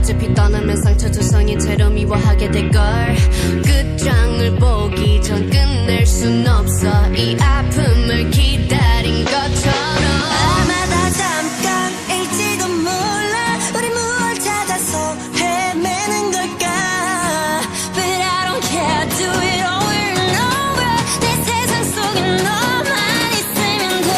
어차피 떠나면 상처투성인 채로 미워하게 될걸. 끝장을 보기 전 끝낼 순 없어 이 아픔을 기다린 것처럼. 아마 다 잠깐일지도 몰라. 우리 무얼 찾아서 헤매는 걸까. But I don't care, do it over and over. 내 세상 속에 너만 있으면 돼.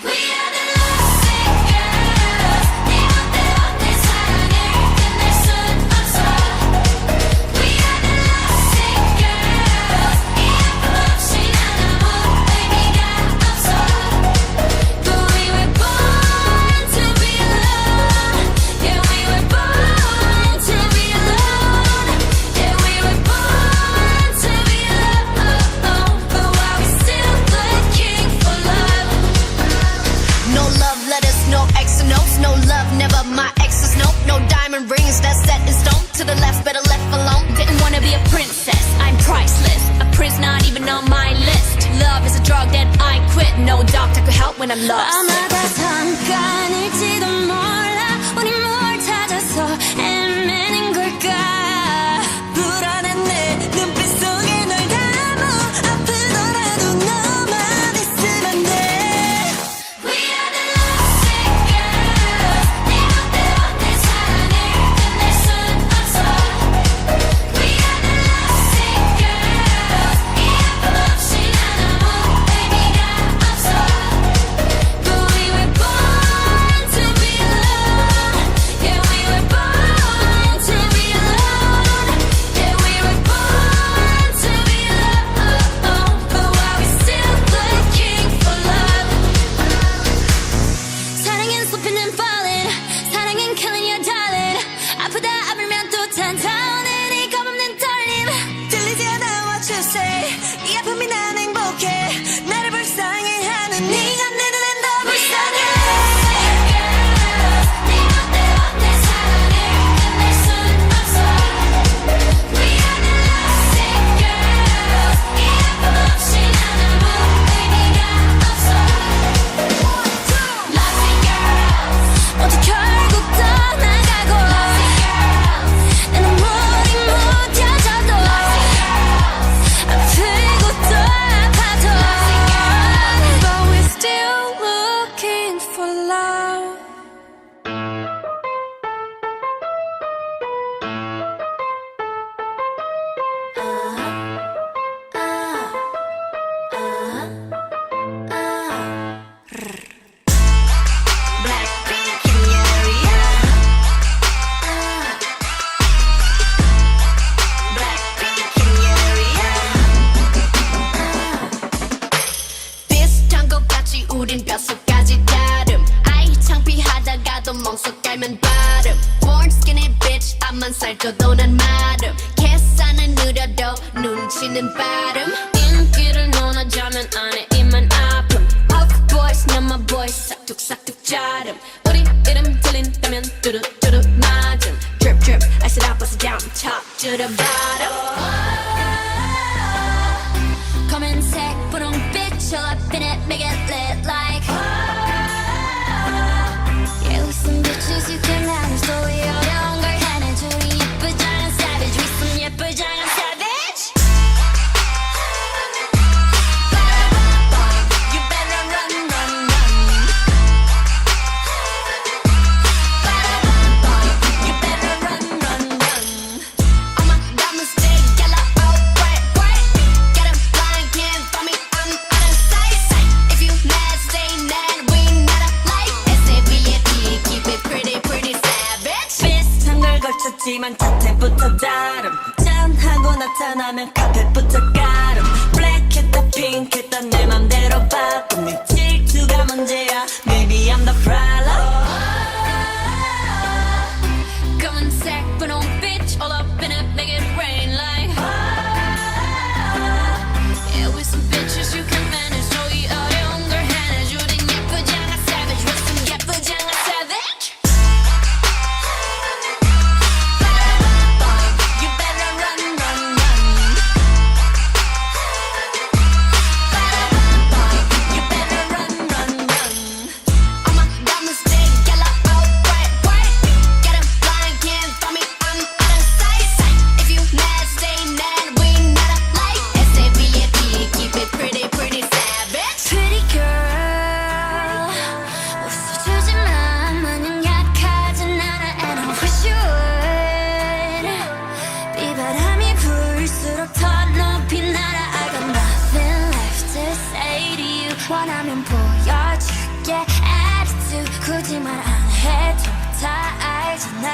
We are the lost girls. 네 멋대로 내 사랑을 끝낼 순 없어. We are the lost girls. 이 아픔 없이 난 아무 의미가 없어. But we were born to be alone. Yeah, we were born to be alone. Yeah, we were born to be alone. But why we still looking for love? No love letters, no X and O's. No love, never my exes, no. No diamond rings that's set in stone. To the left, better left alone. Didn't wanna be a princess, I'm priceless. A prince not even on my list. Love is a drug that I quit. No doctor could help when I'm lost. 아마 다 잠깐일지도 몰라. 우리 뭘 찾아서 헤매는 걸까. 불안한 내 눈빛 속에 널 담아. 아프더라도 너만 있으면 돼. We are the lost girls. 네 멋대로 내 사랑을 끝낼 순 없어. We are the lost girls. 이 아픔 없이 난 아무 의미가 없어. But we were born to be alone. Yeah, we were born to be alone. Yeah, we were born to be alone. But why we still looking for love? 사랑은 쏟히는 falling. 사랑은 killing your darling. 아프다 아물면 또 탄타오는 이 겁없는 떨림. 들리지 않아 what you say. 이 아픔이 난 행복해. 나를 불쌍해하는 네가 내 눈엔 더 불쌍해. 네 멋대로 내 사랑을 끝낼 순 없어. We are the lost girls. 이 아픔 없이 난 아무 의미가 없어. Lost girls. 모두 결국 떠나가고. 내 눈물이 묻혀져도. 아프고 또 아파도. But we're still looking for love. Blackpink in your area. Blackpink in your area. 비슷한 것 같이 우린 뼛속까지 다름. 아이 창피하다가도 멍석 깔면 발음. Born skinny bitch 앞만 살쪄도 난 마름. 계산은 느려도 눈치는 빠름. 인기를 논하자면 안에 입만 아픔. Puff boys not my boys 싹둑싹둑 자름. 우리 이름 들린다면 뚜루뚜루 맞음. Drip drip I sit up bust it down top to the bottom. 검은색 분홍빛 all up in it make it lit like. Yeah, we some bitches you can manage. 또 이 어려운 걸 해내줘. 우리 예쁘장한 savage. We some 예쁘장한 savage. You better run, run, run. You better run, run, run. All my diamonds stay yellow, oh bright, bright. Get 'em blind, can't find me, I'm out of sight. If you mad, stay mad, we not alike. SABME, keep it pretty, pretty savage. 비슷한 걸 걸쳤지만 자태부터 다름. 짠하고 나타나면 카펫부터 가름. 블랙했다 핑크했다 내 맘대로 바꿈. 네 질투가 문제야. Maybe I'm the problem. 검은색 분홍빛 all up in it make it rain like. Yeah, with some bitches you can manage. 또 이 어려운 걸 해내줘. 우린 예쁘장한 savage. with some 예쁘장한 savage. You better run, run, run. You better run, run, run. 더 높이 날아 I got nothing left to say to you 원하면 보여줄게 attitude 굳이 말 안 해도 다 알잖아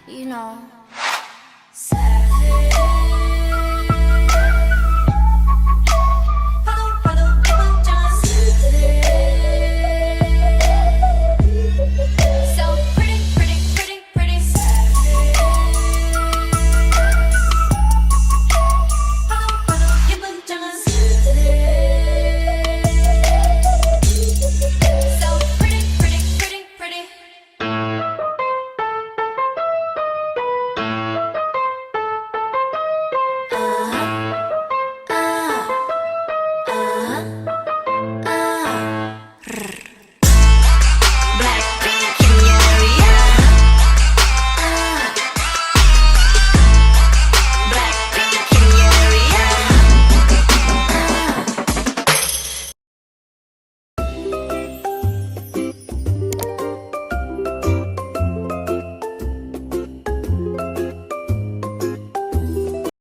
You know